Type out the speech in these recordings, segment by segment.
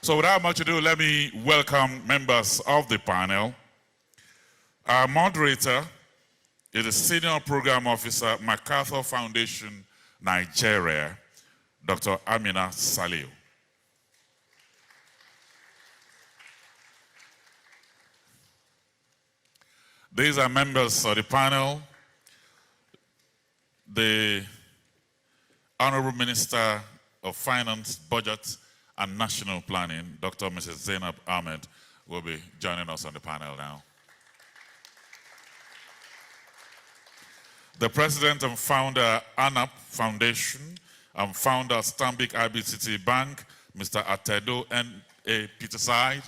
So without much ado, let me welcome members of the panel. Our moderator is the Senior Program Officer, MacArthur Foundation, Nigeria, Dr. Amina Saliu. These are members of the panel. The Honorable Minister of Finance, Budget, and National Planning, Dr. Mrs. Zainab Ahmed, will be joining us on the panel now. The President and Founder, ANAP Foundation, and Founder, Stanbic IBTC Bank, Mr. Atedo N.A. Peterside.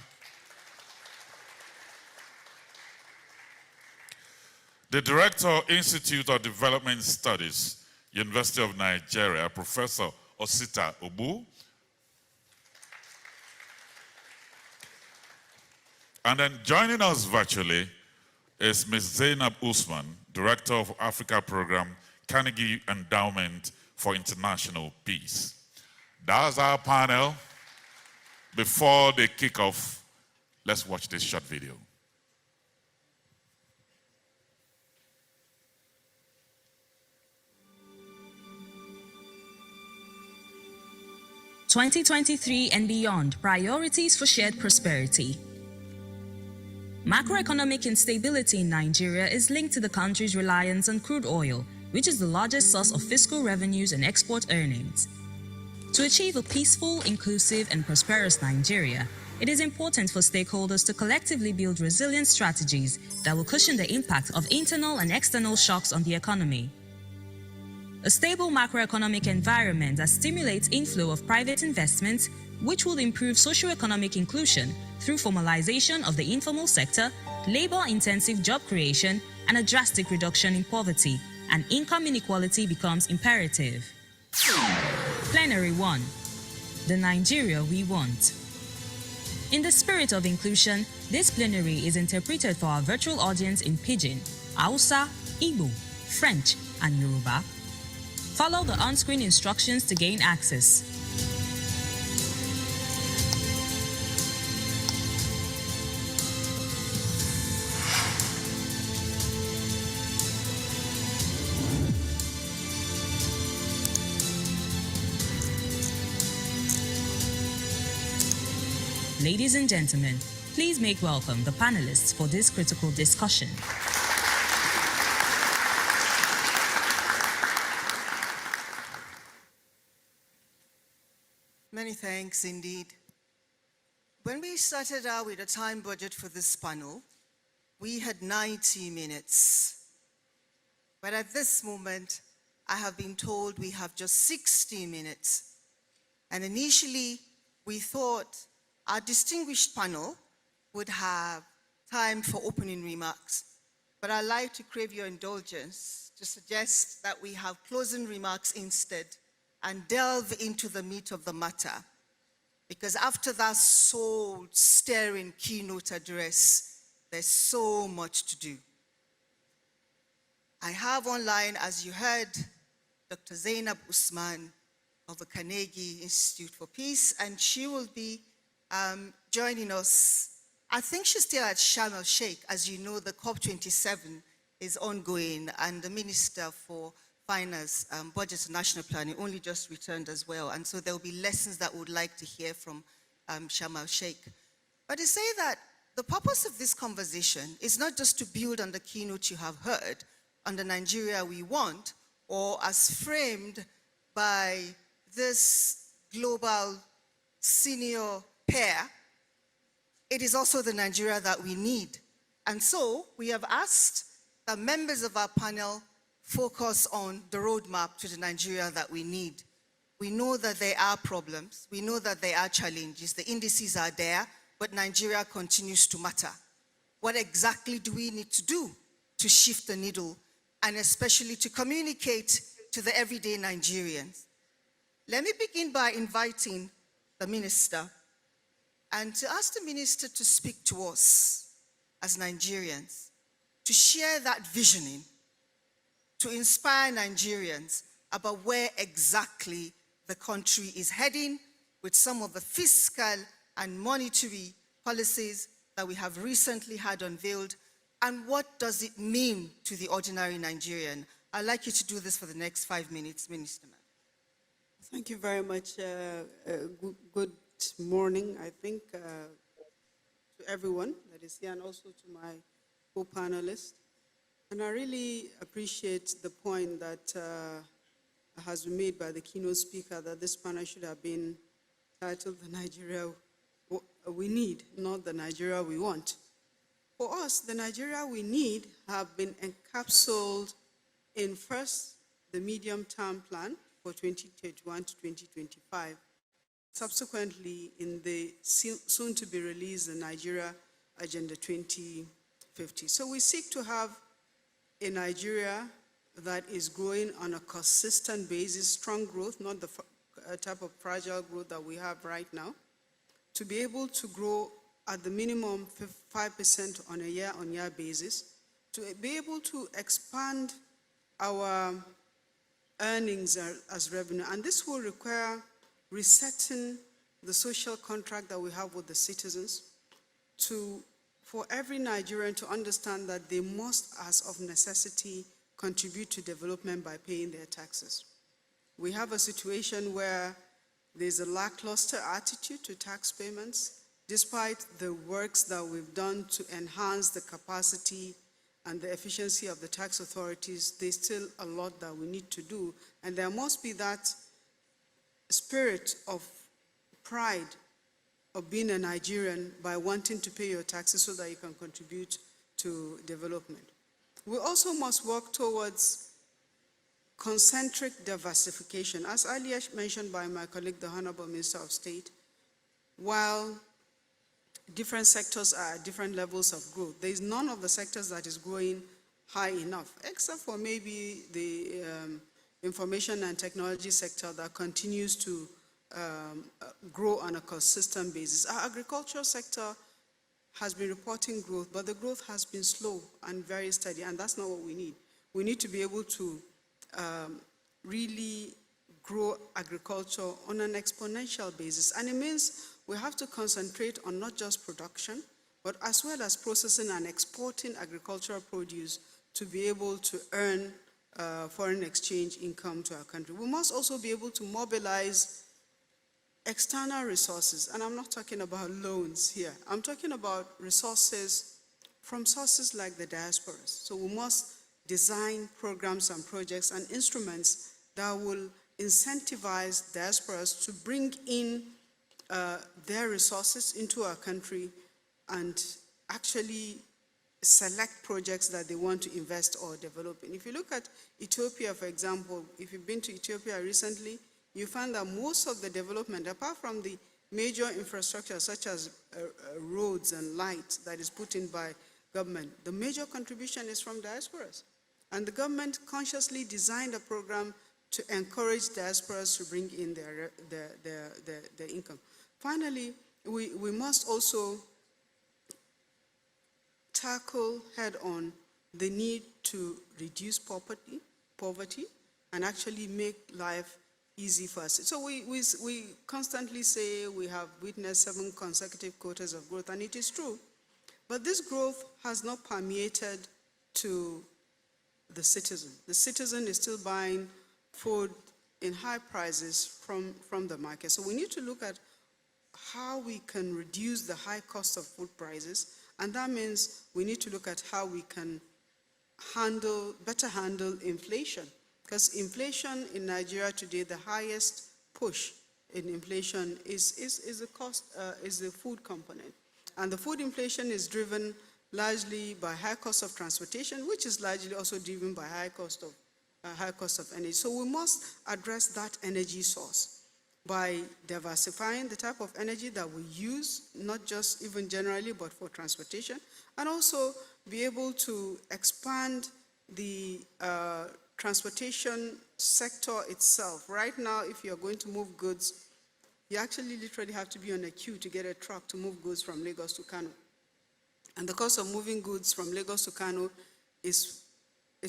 The Director, Institute of Development Studies, University of Nigeria, Professor Osita Obu. And then joining us virtually is Ms. Zainab Usman, Director of Africa Program, Carnegie Endowment for International Peace. That's our panel. Before they kick off, let's watch this short video. (2023) and beyond, priorities for shared prosperity. Macroeconomic instability in Nigeria is linked to the country's reliance on crude oil, which is the largest source of fiscal revenues and export earnings. To achieve a peaceful, inclusive, and prosperous Nigeria, it is important for stakeholders to collectively build resilient strategies that will cushion the impact of internal and external shocks on the economy. A stable macroeconomic environment that stimulates inflow of private investments, which will improve socioeconomic inclusion through formalization of the informal sector, labor-intensive job creation, and a drastic reduction in poverty, and income inequality becomes imperative. Plenary 1. The Nigeria we want. In the spirit of inclusion, this plenary is interpreted for our virtual audience in Pidgin, Hausa, Igbo, French, and Yoruba. Follow the on-screen instructions to gain access. Ladies and gentlemen, please make welcome the panelists for this critical discussion. Many thanks indeed. When we started out with a time budget for this panel, we had 90 minutes. But at this moment, I have been told we have just 60 minutes. And initially, we thought our distinguished panel would have time for opening remarks. But I'd like to crave your indulgence to suggest that we have closing remarks instead and delve into the meat of the matter. Because after that soul-stirring keynote address, there's so much to do. I have online, as you heard, Dr. Zainab Usman of the Carnegie Institute for Peace, and she will be joining us. I think she's still at Sharm el-Sheikh. As you know, the COP27 is ongoing, and the Minister for Finance, Budget and National Planning only just returned as well. And so there will be lessons that we would like to hear from Sharm el-Sheikh. But to say that the purpose of this conversation is not just to build on the keynote you have heard on the Nigeria we want, or as framed by this global senior pair, it is also the Nigeria that we need. And so we have asked that members of our panel focus on the roadmap to the Nigeria that we need. We know that there are problems. We know that there are challenges. The indices are there, but Nigeria continues to matter. What exactly do we need to do to shift the needle, and especially to communicate to the everyday Nigerians? Let me begin by inviting the minister and to ask the minister to speak to us as Nigerians, to share that visioning, to inspire Nigerians about where exactly the country is heading with some of the fiscal and monetary policies that we have recently had unveiled, and what does it mean to the ordinary Nigerian? I'd like you to do this for the next 5 minutes, Minister. Thank you very much. Good morning, I think, to everyone that is here and also to my co-panelists. And I really appreciate the point that has been made by the keynote speaker that this panel should have been titled "The Nigeria We Need," not "The Nigeria We Want." For us, the Nigeria we need have been encapsulated in first, the medium-term plan for 2021 to 2025, subsequently in the soon-to-be-released the Nigeria Agenda 2050. So we seek to have a Nigeria that is growing on a consistent basis, strong growth, not the type of fragile growth that we have right now, to be able to grow at the minimum 5% on a year-on-year basis, to be able to expand our earnings as revenue. And this will require resetting the social contract that we have with the citizens for every Nigerian to understand that they must, as of necessity, contribute to development by paying their taxes. We have a situation where there's a lackluster attitude to tax payments. Despite the works that we've done to enhance the capacity and the efficiency of the tax authorities, there's still a lot that we need to do. And there must be that spirit of pride of being a Nigerian by wanting to pay your taxes so that you can contribute to development. We also must work towards concentric diversification. As earlier mentioned by my colleague, the Honorable Minister of State, while different sectors are at different levels of growth, there is none of the sectors that is growing high enough, except for maybe the information and technology sector that continues to grow on a consistent basis. Our agricultural sector has been reporting growth, but the growth has been slow and very steady, and that's not what we need. We need to be able to really grow agriculture on an exponential basis, and it means we have to concentrate on not just production, but as well as processing and exporting agricultural produce to be able to earn foreign exchange income to our country. We must also be able to mobilize external resources, and I'm not talking about loans here. I'm talking about resources from sources like the diasporas. So we must design programs and projects and instruments that will incentivize diasporas to bring in their resources into our country and actually select projects that they want to invest or develop in. If you look at Ethiopia, for example, if you've been to Ethiopia recently, you find that most of the development, apart from the major infrastructure such as roads and lights that is put in by government, the major contribution is from diasporas. And the government consciously designed a program to encourage diasporas to bring in their income. Finally, we must also tackle head-on the need to reduce poverty and actually make life easy for us. So we constantly say we have witnessed 7 consecutive quarters of growth, and it is true. But this growth has not permeated to the citizen. The citizen is still buying food in high prices from the market. So we need to look at how we can reduce the high cost of food prices, and that means we need to look at how we can better handle inflation. Because inflation in Nigeria today, the highest push in inflation is the food component. And the food inflation is driven largely by high cost of transportation, which is largely also driven by high cost of energy. So we must address that energy source by diversifying the type of energy that we use, not just even generally, but for transportation, and also be able to expand the transportation sector itself. Right now, if you're going to move goods, you actually literally have to be on a queue to get a truck to move goods from Lagos to Kano. And the cost of moving goods from Lagos to Kano is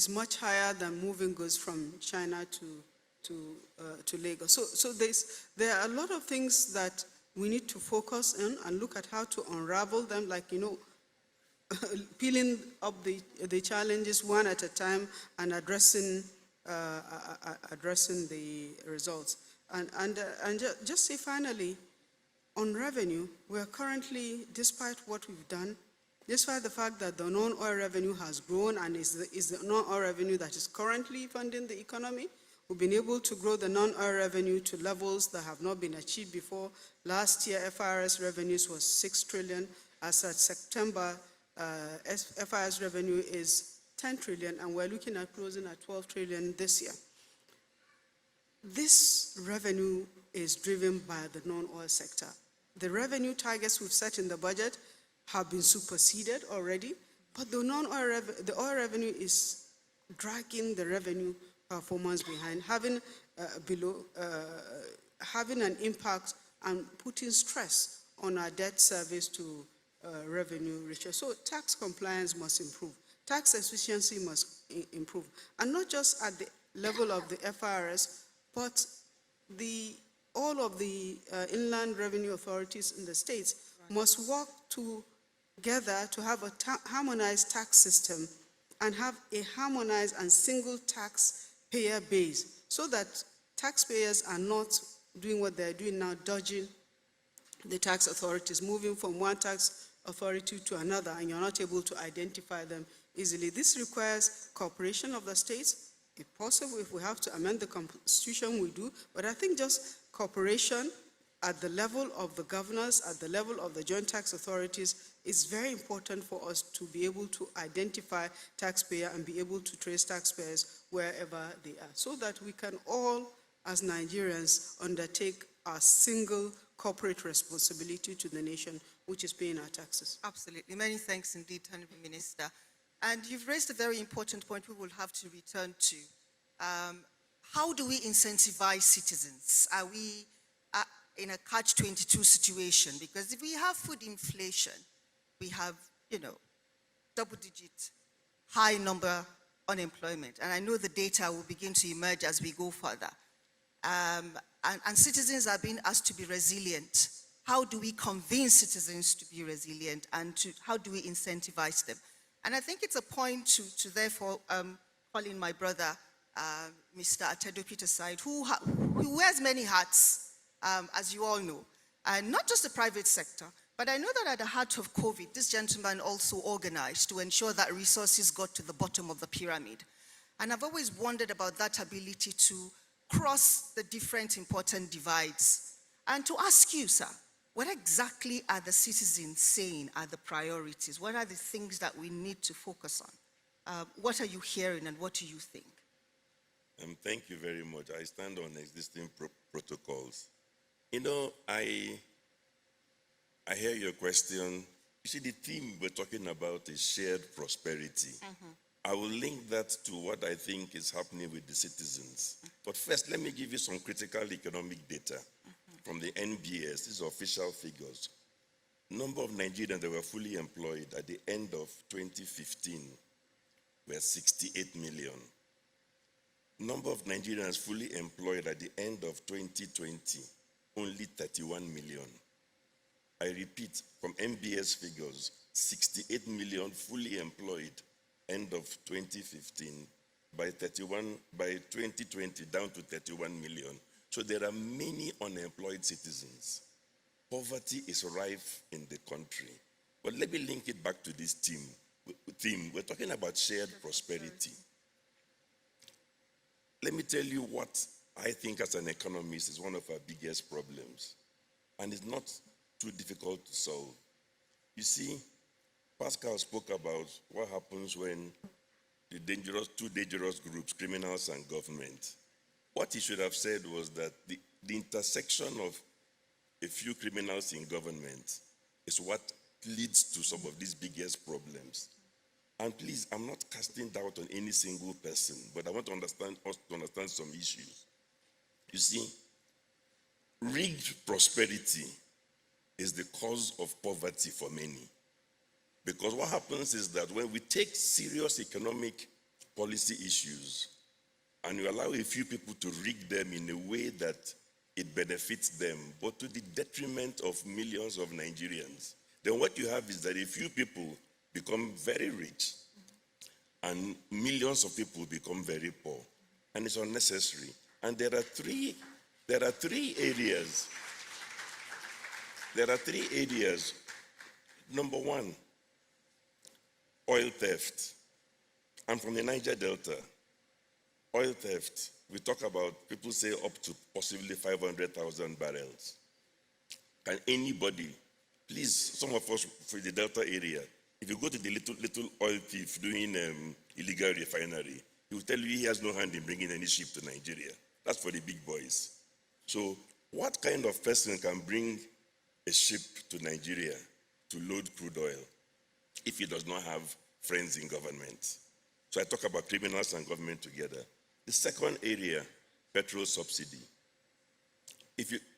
much higher than moving goods from China to Lagos. So there are a lot of things that we need to focus on and look at how to unravel them, like, peeling up the challenges one at a time and addressing the results. And just say finally, on revenue, we are currently, despite what we've done, despite the fact that the non-oil revenue has grown and is the non-oil revenue that is currently funding the economy, we've been able to grow the non-oil revenue to levels that have not been achieved before. Last year, FIRS revenues was 6 trillion. As at September, FIRS revenue is 10 trillion, and we're looking at closing at 12 trillion this year. This revenue is driven by the non-oil sector. The revenue targets we've set in the budget have been superseded already, but the oil revenue is dragging the revenue performance behind, having an impact and putting stress on our debt service to revenue ratio. So tax compliance must improve. Tax efficiency must improve. And not just at the level of the FIRS, but all of the inland revenue authorities in the states must work together to have a harmonized tax system and have a harmonized and single taxpayer base so that taxpayers are not doing what they're doing now, dodging the tax authorities, moving from one tax authority to another, and you're not able to identify them easily. This requires cooperation of the states. If possible, if we have to amend the constitution, we do. But I think just cooperation at the level of the governors, at the level of the joint tax authorities, is very important for us to be able to identify taxpayer and be able to trace taxpayers wherever they are, so that we can all, as Nigerians, undertake our single corporate responsibility to the nation, which is paying our taxes. Absolutely. Many thanks indeed, Honorable Minister. And you've raised a very important point we will have to return to. How do we incentivize citizens? Are we in a catch-22 situation? Because if we have food inflation, we have, double-digit high number unemployment. And I know the data will begin to emerge as we go further. And citizens are being asked to be resilient. How do we convince citizens to be resilient, and how do we incentivize them? And I think it's a point to therefore call in my brother, Mr. Atedo Peterside, who wears many hats, as you all know, and not just the private sector, but I know that at the heart of COVID, this gentleman also organized to ensure that resources got to the bottom of the pyramid. And I've always wondered about that ability to cross the different important divides. And to ask you, sir, what exactly are the citizens saying are the priorities? What are the things that we need to focus on? What are you hearing, and what do you think? Thank you very much. I stand on existing protocols. I hear your question. You see, the theme we're talking about is shared prosperity. I will link that to what I think is happening with the citizens. But first, let me give you some critical economic data from the NBS. These are official figures. Number of Nigerians that were fully employed at the end of 2015 were 68 million. Number of Nigerians fully employed at the end of 2020, only 31 million. I repeat, from NBS figures, 68 million fully employed end of 2015, by 2020 down to 31 million. So there are many unemployed citizens. Poverty is rife in the country. But let me link it back to this theme. We're talking about shared prosperity. Let me tell you what I think as an economist is one of our biggest problems. And it's not too difficult to solve. You see, Pascal spoke about what happens when the two dangerous groups, criminals and government. What he should have said was that the intersection of a few criminals in government is what leads to some of these biggest problems. And please, I'm not casting doubt on any single person, but I want to understand some issues. You see, rigged prosperity is the cause of poverty for many. Because what happens is that when we take serious economic policy issues and you allow a few people to rig them in a way that it benefits them, but to the detriment of millions of Nigerians. Then what you have is that a few people become very rich and millions of people become very poor. And it's unnecessary. And there are three areas. There are three areas. Number one, oil theft. I'm from the Niger Delta. Oil theft, we talk about, people say up to possibly 500,000 barrels. Can anybody, please, some of us from the Delta area, if you go to the little oil thief doing illegal refinery, he will tell you he has no hand in bringing any ship to Nigeria. That's for the big boys. So what kind of person can bring a ship to Nigeria to load crude oil if he does not have friends in government? So I talk about criminals and government together. The second area, petrol subsidy.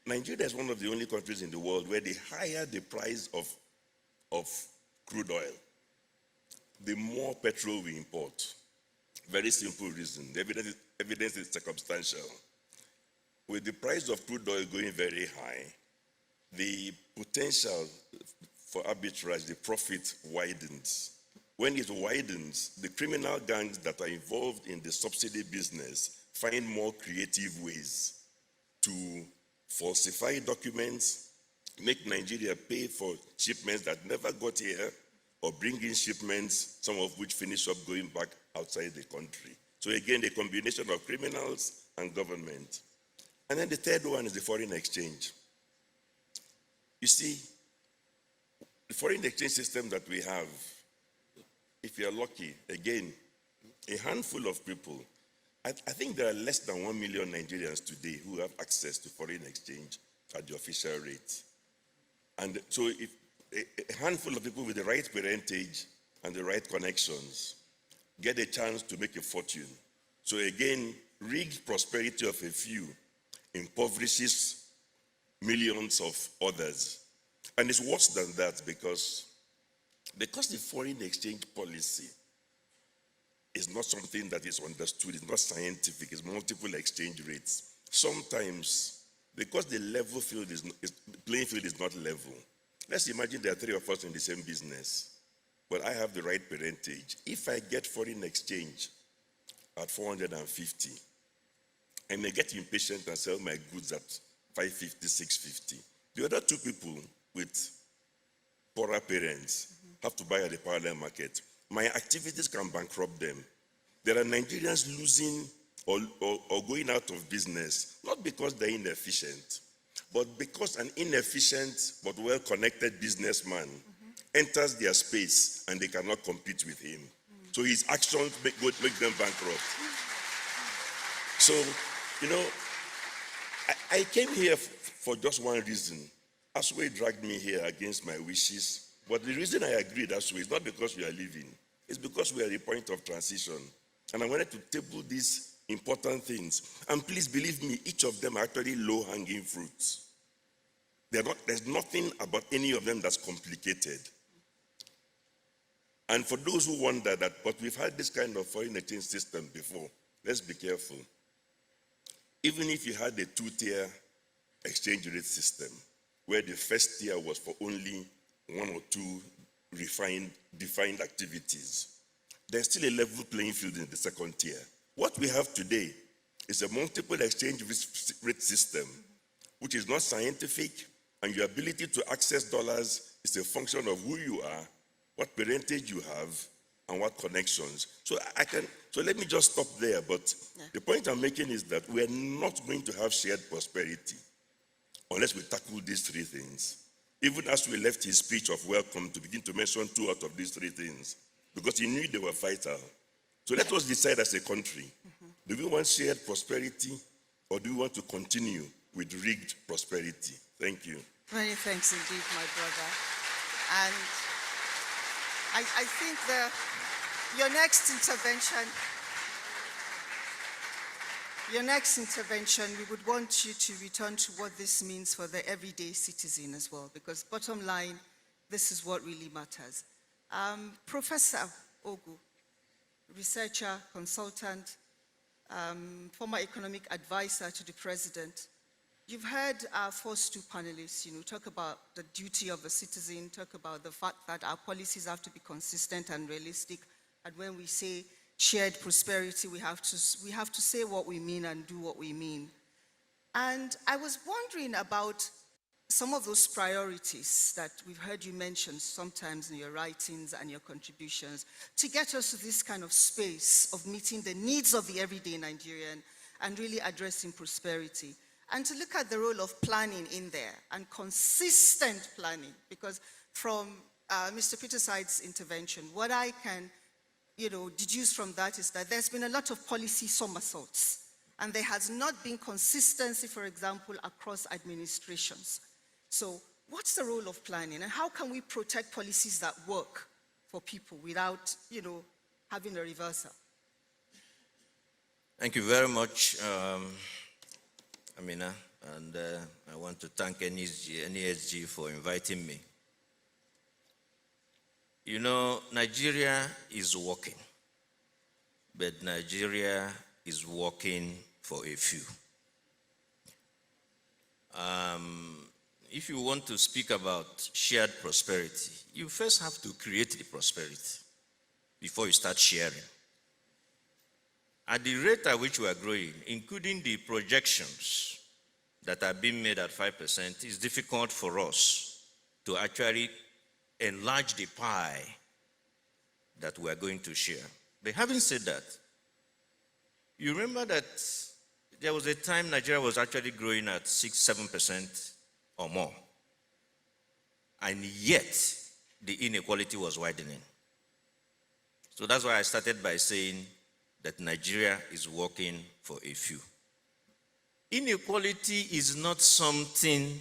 Nigeria is one of the only countries in the world where the higher the price of crude oil, the more petrol we import. Very simple reason. The evidence is circumstantial. With the price of crude oil going very high, the potential for arbitrage, the profit widens. When it widens, the criminal gangs that are involved in the subsidy business find more creative ways to falsify documents, make Nigeria pay for shipments that never got here, or bring in shipments, some of which finish up going back outside the country. So again, a combination of criminals and government. And then the third one is the foreign exchange. You see, the foreign exchange system that we have, if you're lucky, again, a handful of people, I think there are less than 1 million Nigerians today who have access to foreign exchange at the official rate. And so if a handful of people with the right parentage and the right connections get a chance to make a fortune. So again, rigged prosperity of a few impoverishes millions of others. And it's worse than that because the foreign exchange policy is not something that is understood, it's not scientific, it's multiple exchange rates. Sometimes, because the playing field is not level, let's imagine there are three of us in the same business, but I have the right parentage. If I get foreign exchange at 450, I may get impatient and sell my goods at 550, 650. The other two people with poorer parents have to buy at the parallel market. My activities can bankrupt them. There are Nigerians losing or going out of business, not because they're inefficient, but because an inefficient but well-connected businessman enters their space and they cannot compete with him. So his actions make them bankrupt. So, I came here for just one reason. Aswe dragged me here against my wishes. But the reason I agreed, Aswe, is not because we are leaving. It's because we are at a point of transition. And I wanted to table these important things. And please believe me, each of them are actually low-hanging fruits. There's nothing about any of them that's complicated. And for those who wonder that, but we've had this kind of foreign exchange system before, let's be careful. Even if you had a two-tier exchange rate system, where the first tier was for only one or two defined activities, there's still a level playing field in the second tier. What we have today is a multiple exchange rate system, which is not scientific, and your ability to access dollars is a function of who you are, what parentage you have, and what connections. So let me just stop there, but the point I'm making is that we're not going to have shared prosperity unless we tackle these three things. Even as we left his speech of welcome to begin to mention two out of these three things, because he knew they were vital. So let us decide as a country, do we want shared prosperity or do we want to continue with rigged prosperity? Thank you. Many thanks indeed, my brother. And I think your next intervention, we would want you to return to what this means for the everyday citizen as well, because bottom line, this is what really matters. Professor Ogu, researcher, consultant, former economic advisor to the president. You've heard our first two panelists, talk about the duty of the citizen, talk about the fact that our policies have to be consistent and realistic. And when we say shared prosperity, we have to say what we mean and do what we mean. And I was wondering about some of those priorities that we've heard you mention sometimes in your writings and your contributions to get us to this kind of space of meeting the needs of the everyday Nigerian and really addressing prosperity. And to look at the role of planning in there and consistent planning, because from Mr. Peterside's intervention, what I can deduce from that is that there's been a lot of policy somersaults, and there has not been consistency, for example, across administrations. So what's the role of planning, and how can we protect policies that work for people without, having a reversal? Thank you very much, Amina, and I want to thank NESG for inviting me. Nigeria is working, but Nigeria is working for a few. If you want to speak about shared prosperity, you first have to create the prosperity before you start sharing. At the rate at which we are growing, including the projections that are being made at 5%, it's difficult for us to actually enlarge the pie that we are going to share. But having said that, you remember that there was a time Nigeria was actually growing at 6-7% or more, and yet the inequality was widening. So that's why I started by saying that Nigeria is working for a few. Inequality is not something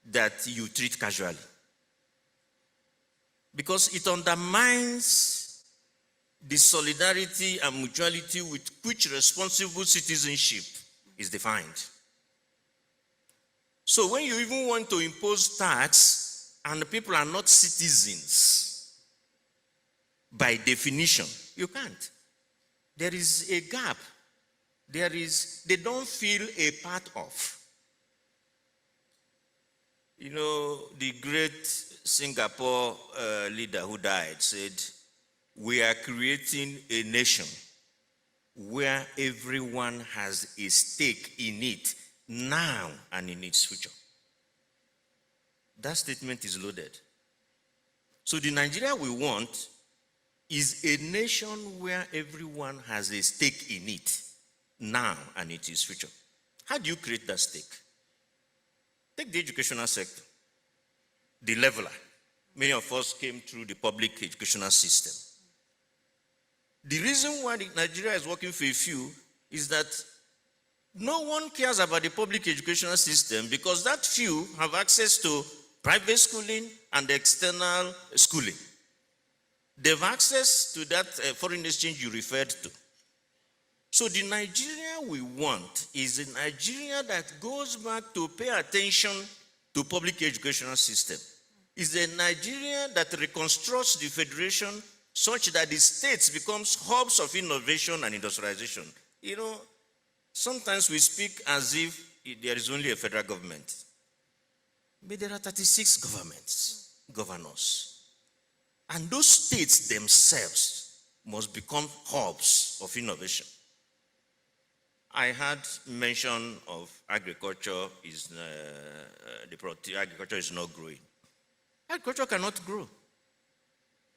that you treat casually, because it undermines the solidarity and mutuality with which responsible citizenship is defined. So when you even want to impose tax and the people are not citizens, by definition, you can't. There is a gap. They don't feel a part of. The great Singapore leader who died said, "We are creating a nation where everyone has a stake in it now and in its future." That statement is loaded. So the Nigeria we want is a nation where everyone has a stake in it now and in its future. How do you create that stake? Take the educational sector, the leveler. Many of us came through the public educational system. The reason why Nigeria is working for a few is that no one cares about the public educational system because that few have access to private schooling and external schooling. They have access to that foreign exchange you referred to. So the Nigeria we want is a Nigeria that goes back to pay attention to public educational system. Is a Nigeria that reconstructs the federation such that the states becomes hubs of innovation and industrialization. Sometimes we speak as if there is only a federal government. But there are 36 governors. And those states themselves must become hubs of innovation. I had mention of agriculture agriculture is not growing. Agriculture cannot grow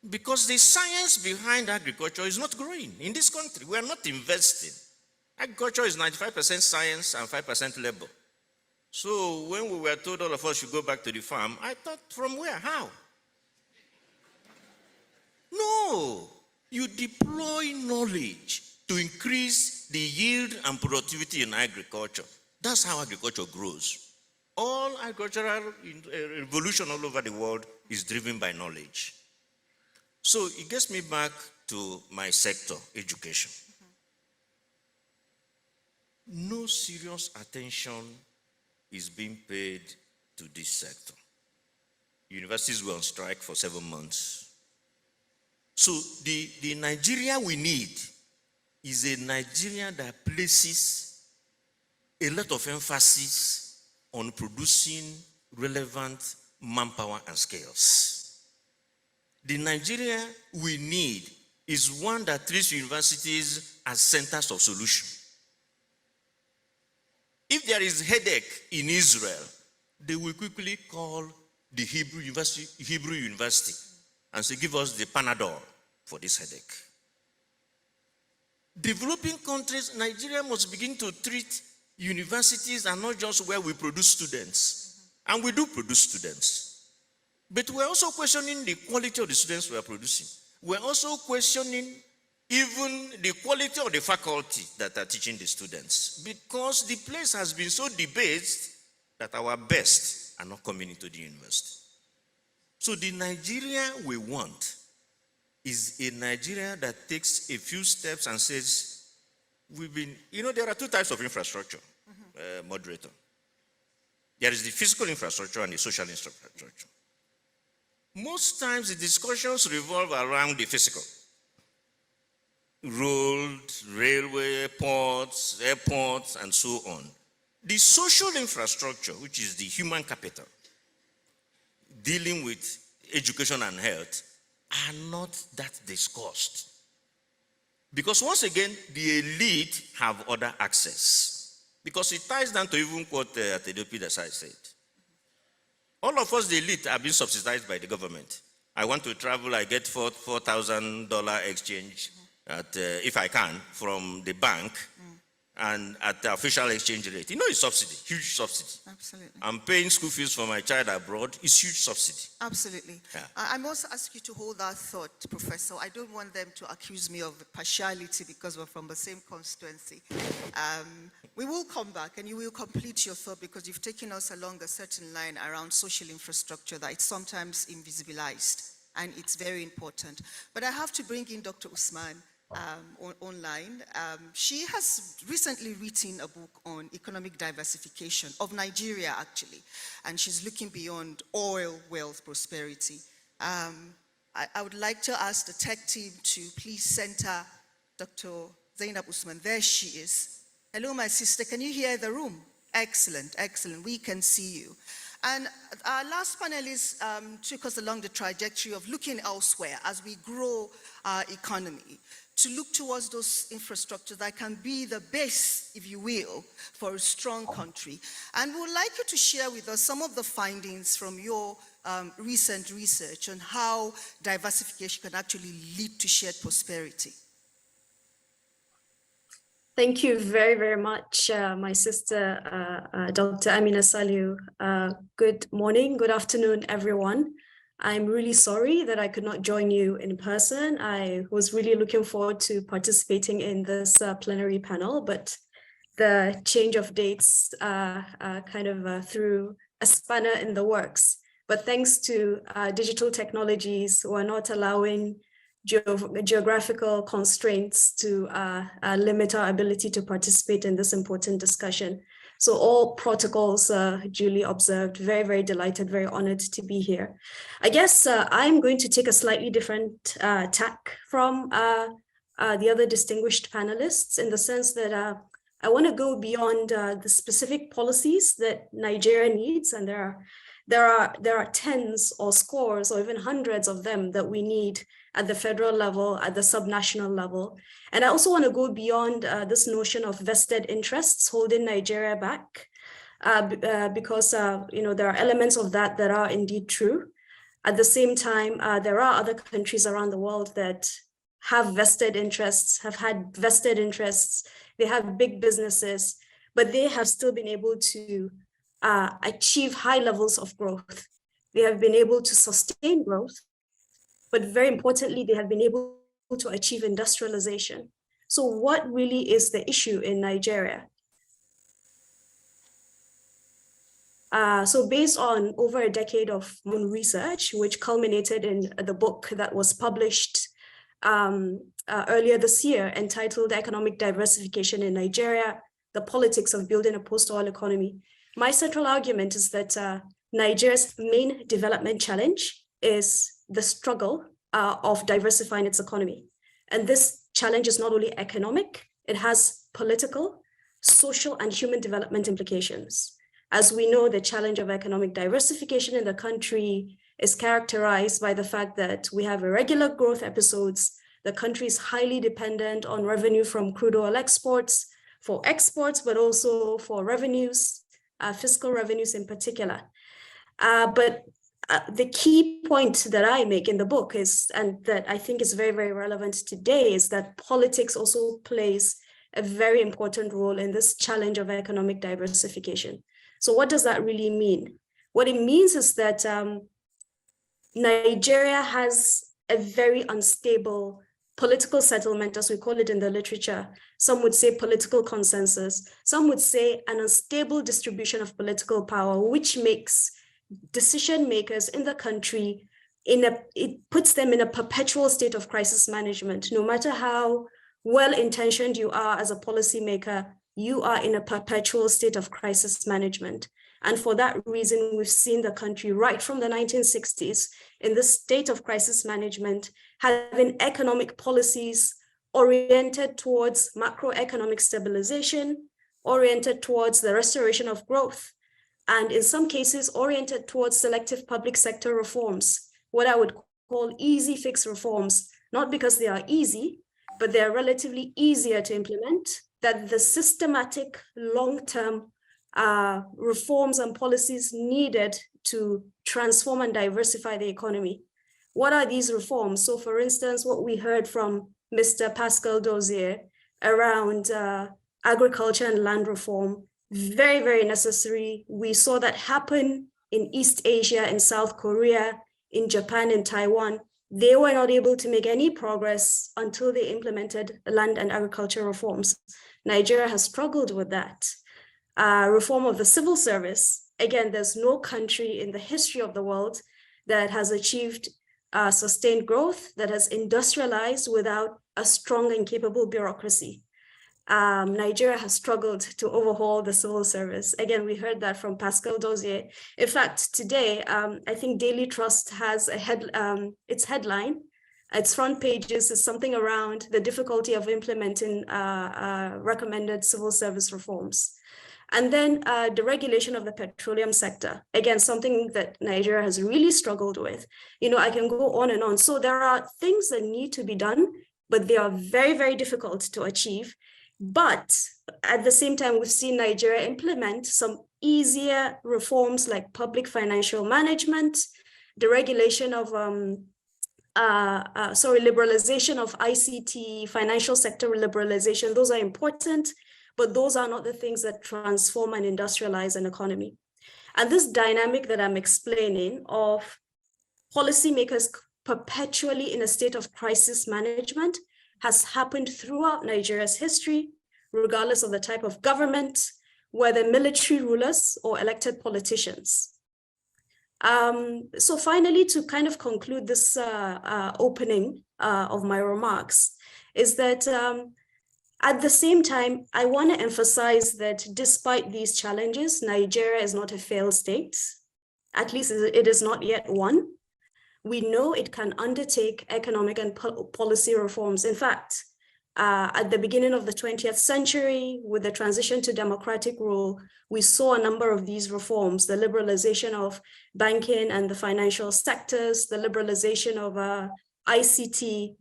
because the science behind agriculture is not growing in this country. We are not investing. Agriculture is 95% science and 5% labor. So when we were told all of us should go back to the farm, I thought, from where? How? No, you deploy knowledge to increase the yield and productivity in agriculture. That's how agriculture grows. All agricultural revolution all over the world is driven by knowledge. So it gets me back to my sector, education. No serious attention is being paid to this sector. Universities were on strike for 7 months. So the Nigeria we need is a Nigeria that places a lot of emphasis on producing relevant manpower and skills. The Nigeria we need is one that treats universities as centers of solution. If there is headache in Israel, they will quickly call the Hebrew University and say, give us the Panadol for this headache. Developing countries, Nigeria must begin to treat universities and not just where we produce students. And we do produce students. But we're also questioning the quality of the students we are producing. We're also questioning even the quality of the faculty that are teaching the students, because the place has been so debased that our best are not coming into the university. So the Nigeria we want is a Nigeria that takes a few steps and says, there are two types of infrastructure, moderator. There is the fiscal infrastructure and the social infrastructure. Most times the discussions revolve around the fiscal. Road, railway, ports, airports, and so on. The social infrastructure, which is the human capital, dealing with education and health, are not that discussed. Because once again, the elite have other access. Because it ties down to even what Atedopi Desai said. All of us, the elite, are being subsidized by the government. I want to travel, I get $4,000 exchange if I can, from the bank, and at the official exchange rate. It's subsidy, huge subsidy. Absolutely. I'm paying school fees for my child abroad, it's huge subsidy. Absolutely. Yeah. I must ask you to hold that thought, Professor. I don't want them to accuse me of partiality because we're from the same constituency. We will come back and you will complete your thought, because you've taken us along a certain line around social infrastructure that is sometimes invisibilized, and it's very important. But I have to bring in Dr. Usman online. She has recently written a book on economic diversification of Nigeria, actually, and she's looking beyond oil, wealth, prosperity. I would like to ask the tech team to please center Dr. Zainab Usman. There she is. Hello, my sister. Can you hear the room? Excellent, excellent. We can see you. And our last panelist took us along the trajectory of looking elsewhere as we grow our economy, to look towards those infrastructures that can be the base, if you will, for a strong country. And we would like you to share with us some of the findings from your recent research on how diversification can actually lead to shared prosperity. Thank you very, very much, my sister, Dr. Amina Saliu. Good morning, good afternoon, everyone. I'm really sorry that I could not join you in person. I was really looking forward to participating in this plenary panel, but the change of dates kind of threw a spanner in the works. But thanks to digital technologies, we're not allowing geographical constraints to limit our ability to participate in this important discussion. So all protocols duly observed. Very, very delighted, very honored to be here. I guess I'm going to take a slightly different tack from the other distinguished panelists, in the sense that I want to go beyond the specific policies that Nigeria needs, and there are tens or scores or even hundreds of them that we need at the federal level, at the subnational level. And I also want to go beyond this notion of vested interests holding Nigeria back, because there are elements of that are indeed true. At the same time, there are other countries around the world that have vested interests, have had vested interests, they have big businesses, but they have still been able to achieve high levels of growth. They have been able to sustain growth, but very importantly, they have been able to achieve industrialization. So what really is the issue in Nigeria? So based on over a decade of research, which culminated in the book that was published earlier this year, entitled Economic Diversification in Nigeria, The Politics of Building a Post-Oil Economy, my central argument is that Nigeria's main development challenge is the struggle of diversifying its economy. And this challenge is not only economic, it has political, social and human development implications. As we know, the challenge of economic diversification in the country is characterized by the fact that we have irregular growth episodes. The country is highly dependent on revenue from crude oil exports, for exports, but also for revenues, fiscal revenues in particular. But the key point that I make in the book is, and that I think is very, very relevant today, is that politics also plays a very important role in this challenge of economic diversification. So what does that really mean? What it means is that Nigeria has a very unstable political settlement, as we call it in the literature. Some would say political consensus. Some would say an unstable distribution of political power, which makes decision makers in the country, it puts them in a perpetual state of crisis management. No matter how well-intentioned you are as a policymaker, you are in a perpetual state of crisis management. And for that reason, we've seen the country right from the 1960s in this state of crisis management, having economic policies oriented towards macroeconomic stabilization, oriented towards the restoration of growth, and in some cases oriented towards selective public sector reforms, what I would call easy fix reforms, not because they are easy, but they're relatively easier to implement than the systematic long-term reforms and policies needed to transform and diversify the economy. What are these reforms? So for instance, what we heard from Mr. Pascal Dozier around agriculture and land reform, very, very necessary. We saw that happen in East Asia, in South Korea, in Japan, in Taiwan. They were not able to make any progress until they implemented land and agriculture reforms. Nigeria has struggled with that. Reform of the civil service. Again, there's no country in the history of the world that has achieved sustained growth, that has industrialized without a strong and capable bureaucracy. Nigeria has struggled to overhaul the civil service. Again, we heard that from Pascal Dozier. In fact, today, I think Daily Trust has its headline, its front pages is something around the difficulty of implementing recommended civil service reforms. And then the regulation of the petroleum sector, again, something that Nigeria has really struggled with. You know, I can go on and on. So there are things that need to be done, but they are very, very difficult to achieve. But at the same time, we've seen Nigeria implement some easier reforms like public financial management, the regulation of, liberalization of ICT, financial sector liberalization. Those are important, but those are not the things that transform and industrialize an economy. And this dynamic that I'm explaining of policymakers perpetually in a state of crisis management has happened throughout Nigeria's history, regardless of the type of government, whether military rulers or elected politicians. So finally, to kind of conclude this opening of my remarks, is that at the same time, I want to emphasize that despite these challenges, Nigeria is not a failed state. At least it is not yet one. We know it can undertake economic and policy reforms. In fact, at the beginning of the 20th century, with the transition to democratic rule, we saw a number of these reforms, the liberalization of banking and the financial sectors, the liberalization of ICT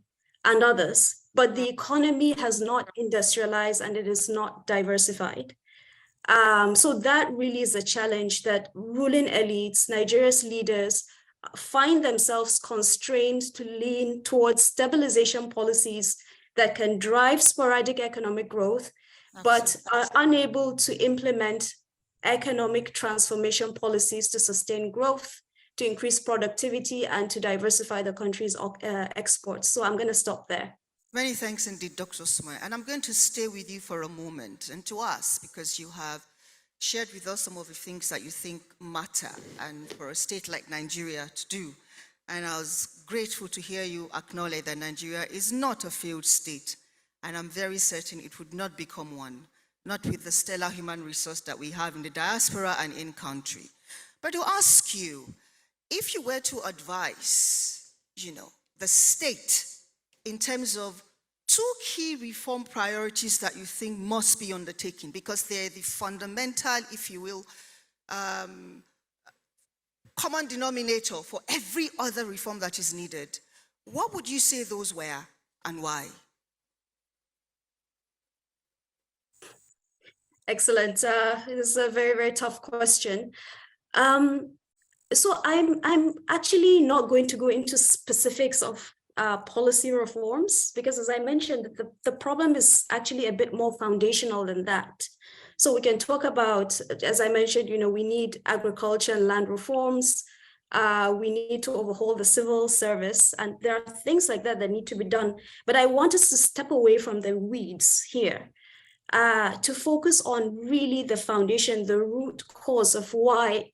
and others. But the economy has not industrialized and it is not diversified. So that really is a challenge that ruling elites, Nigeria's leaders, find themselves constrained to lean towards stabilization policies that can drive sporadic economic growth, but are unable to implement economic transformation policies to sustain growth, to increase productivity, and to diversify the country's exports. So I'm going to stop there. Many thanks indeed, Dr. Usman. And I'm going to stay with you for a moment and to us, because you have shared with us some of the things that you think matter and for a state like Nigeria to do. And I was grateful to hear you acknowledge that Nigeria is not a failed state. And I'm very certain it would not become one, not with the stellar human resource that we have in the diaspora and in country. But to ask you, if you were to advise, the state in terms of 2 key reform priorities that you think must be undertaken, because they're the fundamental, if you will, common denominator for every other reform that is needed. What would you say those were and why? Excellent. This is a very, very tough question. So I'm actually not going to go into specifics of policy reforms, because as I mentioned, the problem is actually a bit more foundational than that. So we can talk about, as I mentioned, we need agriculture and land reforms. We need to overhaul the civil service, and there are things like that that need to be done. But I want us to step away from the weeds here, to focus on really the foundation, the root cause of why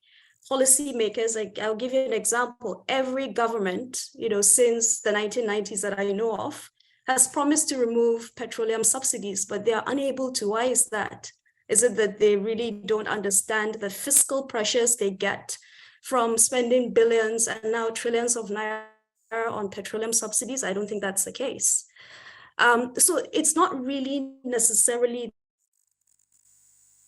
policymakers, like I'll give you an example, every government, since the 1990s that I know of, has promised to remove petroleum subsidies, but they are unable to. Why is that? Is it that they really don't understand the fiscal pressures they get from spending billions and now trillions of naira on petroleum subsidies? I don't think that's the case. So it's not really necessarily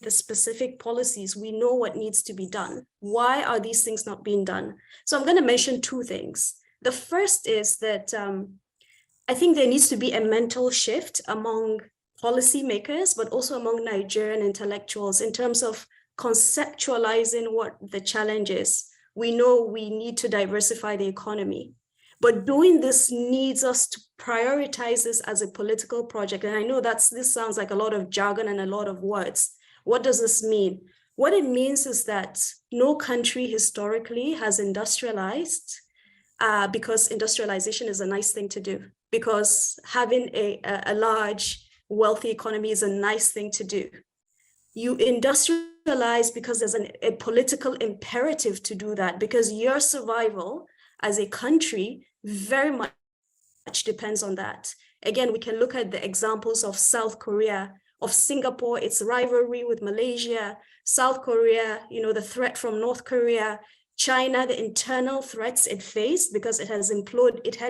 the specific policies. We know what needs to be done. Why are these things not being done? So I'm going to mention 2 things. The first is that I think there needs to be a mental shift among policymakers, but also among Nigerian intellectuals in terms of conceptualizing what the challenge is. We know we need to diversify the economy, but doing this needs us to prioritize this as a political project. And I know this sounds like a lot of jargon and a lot of words. What does this mean? What it means is that no country historically has industrialized because industrialization is a nice thing to do, because having a large, wealthy economy is a nice thing to do. You industrialize because there's a political imperative to do that, because your survival as a country very much depends on that. Again, we can look at the examples of South Korea, of Singapore, its rivalry with Malaysia, South Korea, the threat from North Korea, China, the internal threats it faced because it had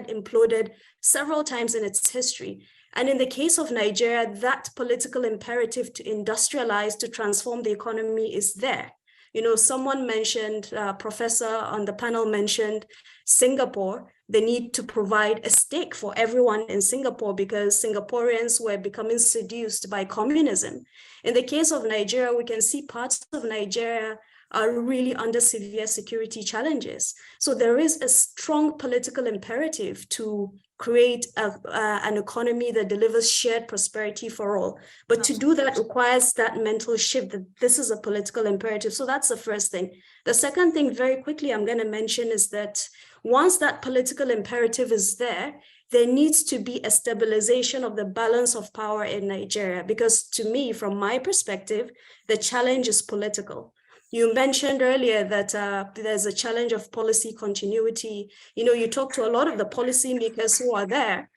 imploded several times in its history. And in the case of Nigeria, that political imperative to industrialize, to transform the economy is there. Someone mentioned, professor on the panel mentioned Singapore, the need to provide a stake for everyone in Singapore because Singaporeans were becoming seduced by communism. In the case of Nigeria, we can see parts of Nigeria are really under severe security challenges. So there is a strong political imperative to create an economy that delivers shared prosperity for all. But to do that requires that mental shift that this is a political imperative. So that's the first thing. The second thing, very quickly, I'm going to mention is that once that political imperative is there needs to be a stabilization of the balance of power in Nigeria. Because to me, from my perspective, the challenge is political. You mentioned earlier that there's a challenge of policy continuity. You talk to a lot of the policymakers who are there.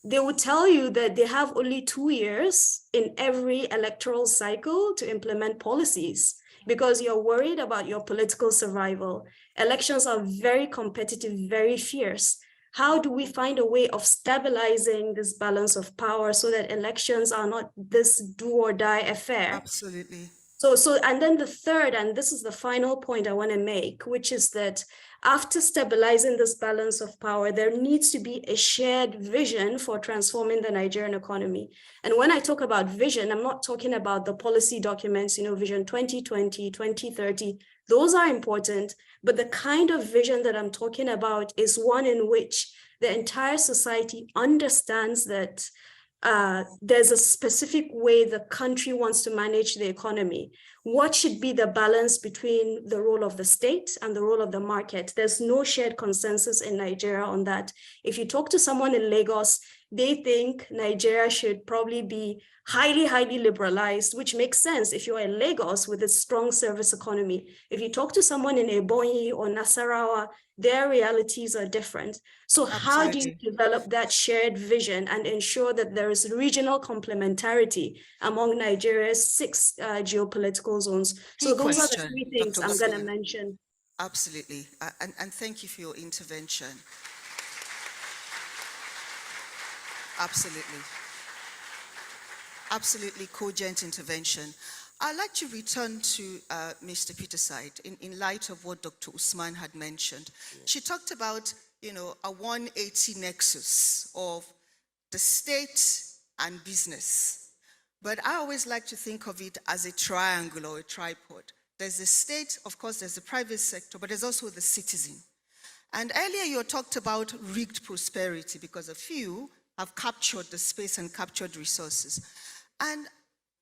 They would tell you that they have only 2 years in every electoral cycle to implement policies because you're worried about your political survival. Elections are very competitive, very fierce. How do we find a way of stabilizing this balance of power so that elections are not this do or die affair? Absolutely. So, and then the third, and this is the final point I want to make, which is that after stabilizing this balance of power, there needs to be a shared vision for transforming the Nigerian economy. And when I talk about vision, I'm not talking about the policy documents, Vision 2020, 2030. Those are important, but the kind of vision that I'm talking about is one in which the entire society understands that there's a specific way the country wants to manage the economy. What should be the balance between the role of the state and the role of the market? There's no shared consensus in Nigeria on that. If you talk to someone in Lagos, they think Nigeria should probably be highly, highly liberalized, which makes sense if you're in Lagos with a strong service economy. If you talk to someone in Ebonyi or Nasarawa, their realities are different. So how do you develop that shared vision and ensure that there is regional complementarity among Nigeria's 6 geopolitical zones? So those are the 3 things I'm going to mention. Absolutely. And thank you for your intervention. Absolutely. Absolutely cogent intervention. I'd like to return to Mr. Peterside in light of what Dr. Usman had mentioned. She talked about, a 180 nexus of the state and business. But I always like to think of it as a triangle or a tripod. There's the state, of course, there's the private sector, but there's also the citizen. And earlier you talked about rigged prosperity because a few have captured the space and captured resources. And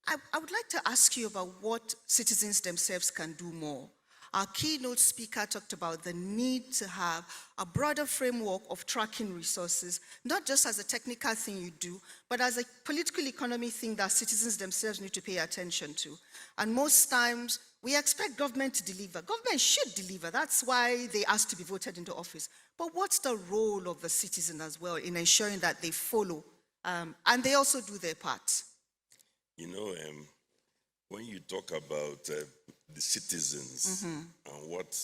I would like to ask you about what citizens themselves can do more. Our keynote speaker talked about the need to have a broader framework of tracking resources, not just as a technical thing you do, but as a political economy thing that citizens themselves need to pay attention to. And most times, we expect government to deliver. Government should deliver. That's why they asked to be voted into office. But what's the role of the citizen as well in ensuring that they follow and they also do their part? When you talk about the citizens and what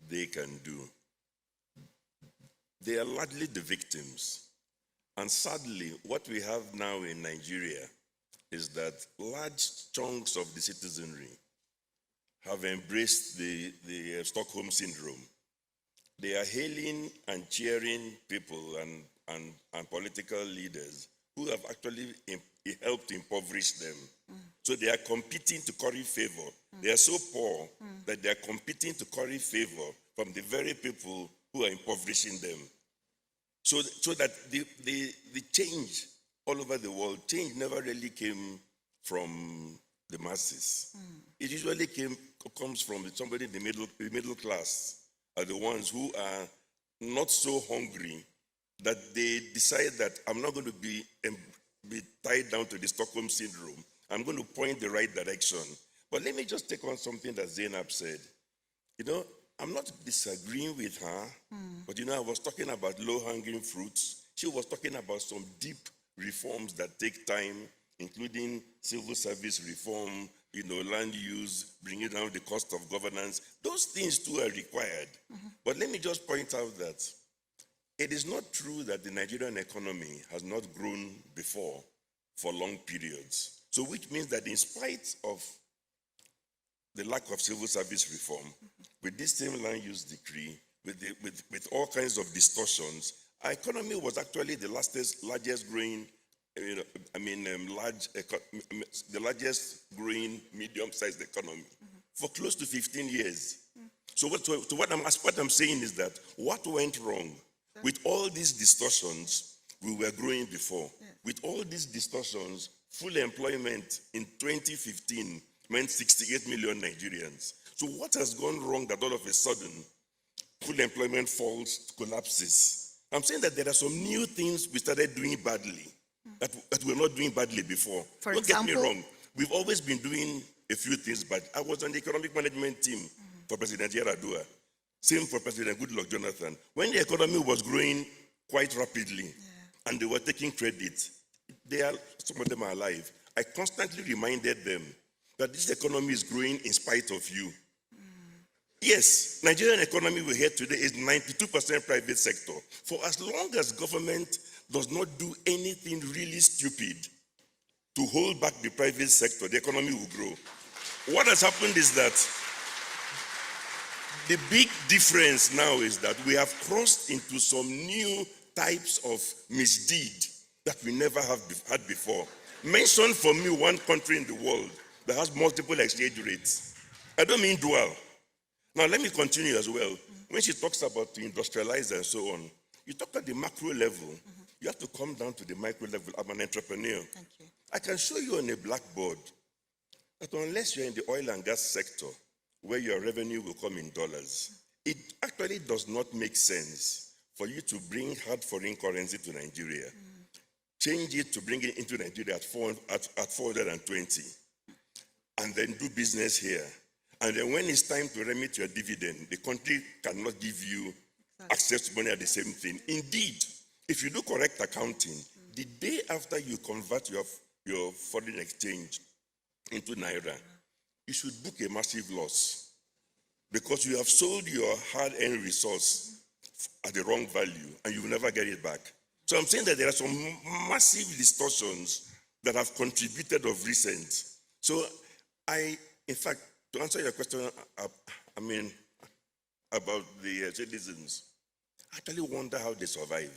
they can do, they are largely the victims. And sadly, what we have now in Nigeria is that large chunks of the citizenry have embraced the Stockholm syndrome. They are hailing and cheering people and political leaders who have actually helped impoverish them. So they are competing to curry favor. They are so poor that they are competing to curry favor from the very people who are impoverishing them. So that the change all over the world, change never really came from the masses. It usually comes from somebody in the middle class, are the ones who are not so hungry that they decide that I'm not going to be tied down to the Stockholm syndrome. I'm going to point the right direction. But let me just take on something that Zainab said. I'm not disagreeing with her, but I was talking about low-hanging fruits. She was talking about some deep reforms that take time, including civil service reform, land use, bringing down the cost of governance. Those things too are required. But let me just point out that it is not true that the Nigerian economy has not grown before for long periods. So which means that in spite of the lack of civil service reform, with this same land use decree, with all kinds of distortions, our economy was actually the largest growing, the largest growing medium-sized economy for close to 15 years. So what I'm saying is that what went wrong with all these distortions, we were growing before. With all these distortions, full employment in 2015 meant 68 million Nigerians. So what has gone wrong that all of a sudden full employment falls, collapses? I'm saying that there are some new things we started doing badly that we were not doing badly before. Don't get me wrong. We've always been doing a few things bad. I was on the economic management team for President Yaradua. Same for President Goodluck Jonathan. When the economy was growing quite rapidly and they were taking credit, some of them are alive. I constantly reminded them that this economy is growing in spite of you. Yes, Nigerian economy we hear today is 92% private sector. For as long as government does not do anything really stupid to hold back the private sector, the economy will grow. What has happened is that the big difference now is that we have crossed into some new types of misdeed that we never have had before. Mention for me one country in the world that has multiple exchange rates. I don't mean dual. Now let me continue as well. When she talks about to industrialize and so on, you talk at the macro level, you have to come down to the micro level. I'm an entrepreneur. Thank you. I can show you on a blackboard that unless you're in the oil and gas sector, where your revenue will come in dollars, it actually does not make sense for you to bring hard foreign currency to Nigeria, change it to bring it into Nigeria at 420, and then do business here. And then when it's time to remit your dividend, the country cannot give you access to money at the same thing. Indeed, if you do correct accounting, the day after you convert your foreign exchange into Naira, you should book a massive loss because you have sold your hard-earned resource at the wrong value and you will never get it back. So I'm saying that there are some massive distortions that have contributed of recent. So in fact, to answer your question, about the citizens, I actually wonder how they survive.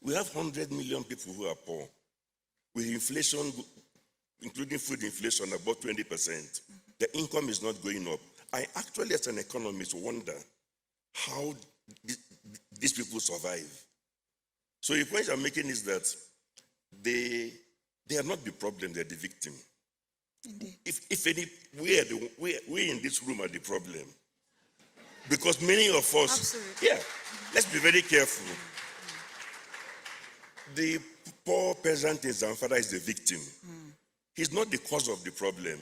We have 100 million people who are poor, with inflation, including food inflation, about 20%. The income is not going up. I actually, as an economist, wonder how these people survive. So the point I'm making is that they are not the problem, they're the victim. Indeed. If any, we in this room are the problem. Because many of us, Absolutely. yeah, let's be very careful. The poor peasant in Zamfara is the victim. He's not the cause of the problem.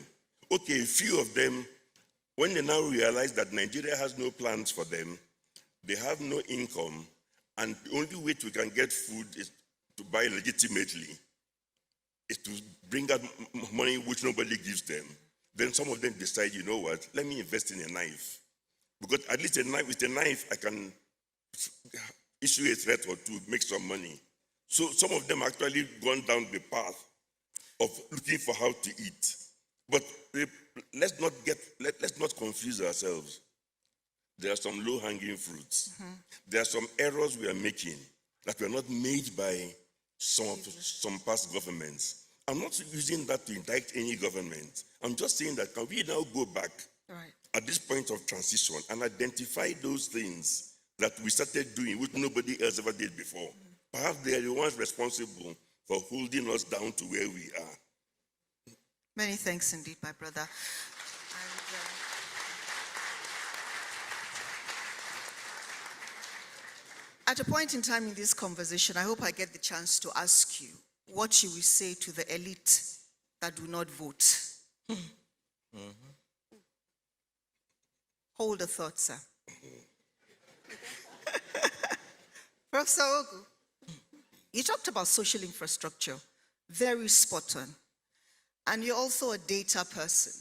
Okay, a few of them, when they now realize that Nigeria has no plans for them, they have no income, and the only way we can get food is to buy legitimately, is to bring out money which nobody gives them. Then some of them decide, you know what, let me invest in a knife. Because at least with a knife, I can issue a threat or two, make some money. So some of them actually gone down the path of looking for how to eat. But let's not confuse ourselves. There are some low-hanging fruits. There are some errors we are making that were not made by some past governments. I'm not using that to indict any government. I'm just saying that can we now go back at this point of transition and identify those things that we started doing which nobody else ever did before? Perhaps they are the ones responsible for holding us down to where we are. Many thanks indeed, my brother. At a point in time in this conversation, I hope I get the chance to ask you, what you will say to the elite that do not vote? Hold the thought, sir. Professor Ogu, you talked about social infrastructure, very spot on. And you're also a data person.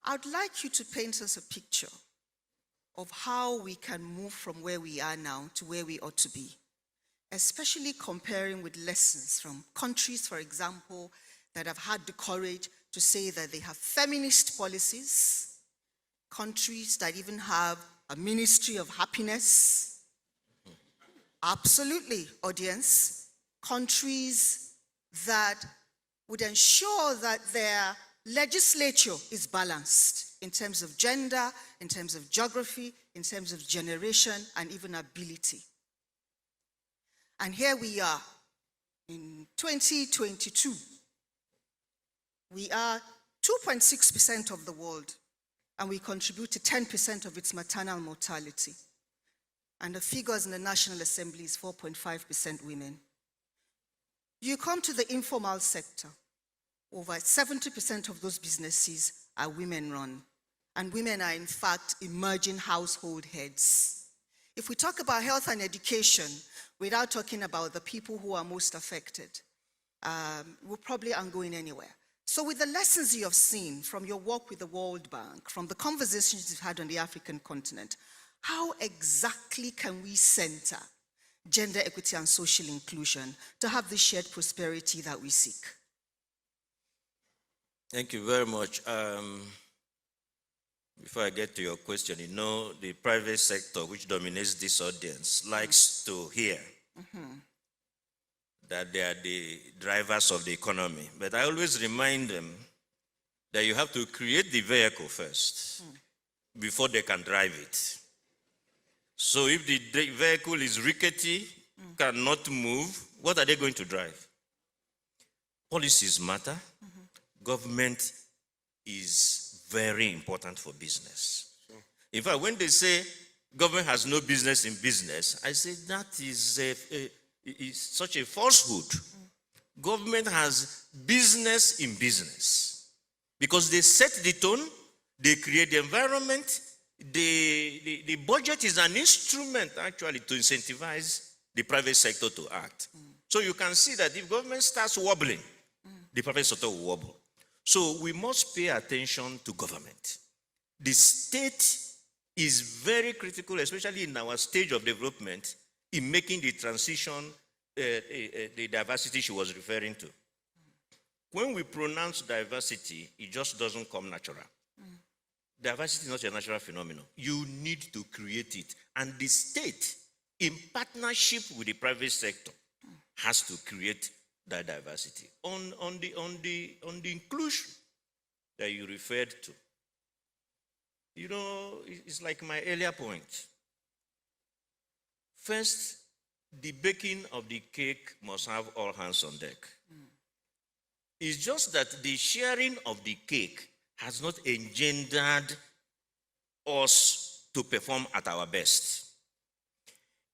I'd like you to paint us a picture of how we can move from where we are now to where we ought to be, especially comparing with lessons from countries, for example, that have had the courage to say that they have feminist policies, countries that even have a ministry of happiness. Absolutely, audience. Countries that would ensure that their legislature is balanced in terms of gender, in terms of geography, in terms of generation, and even ability. And here we are in 2022. We are 2.6% of the world, and we contribute to 10% of its maternal mortality. And the figures in the National Assembly is 4.5% women. You come to the informal sector, over 70% of those businesses are women-run. And women are, in fact, emerging household heads. If we talk about health and education, without talking about the people who are most affected, we probably aren't going anywhere. So with the lessons you have seen from your work with the World Bank, from the conversations you've had on the African continent, how exactly can we center gender equity and social inclusion to have the shared prosperity that we seek? Thank you very much. Before I get to your question, you know, the private sector, which dominates this audience, likes to hear that they are the drivers of the economy. But I always remind them that you have to create the vehicle first before they can drive it. So if the vehicle is rickety, cannot move, what are they going to drive? Policies matter. Government is very important for business. In fact, when they say government has no business in business, I say that is such a falsehood. Government has business in business because they set the tone, they create the environment. The budget is an instrument actually to incentivize the private sector to act. So you can see that if government starts wobbling, the private sector will wobble. So we must pay attention to government. The state is very critical, especially in our stage of development, in making the transition, the diversity she was referring to. When we pronounce diversity, it just doesn't come natural. Diversity is not a natural phenomenon. You need to create it. And the state, in partnership with the private sector, has to create that diversity. On the inclusion that you referred to, you know, it's like my earlier point. First, the baking of the cake must have all hands on deck. It's just that the sharing of the cake has not engendered us to perform at our best.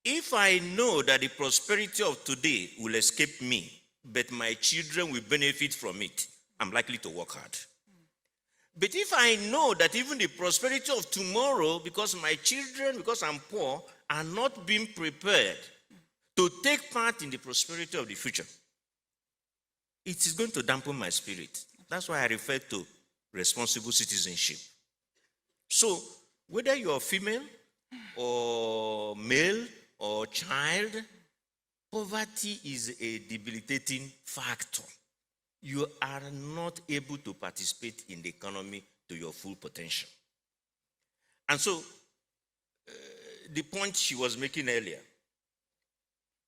If I know that the prosperity of today will escape me, but my children will benefit from it, I'm likely to work hard. But if I know that even the prosperity of tomorrow, because my children, because I'm poor, are not being prepared to take part in the prosperity of the future, it is going to dampen my spirit. That's why I refer to responsible citizenship. So, whether you're female or male or child, poverty is a debilitating factor. You are not able to participate in the economy to your full potential. And so, the point she was making earlier,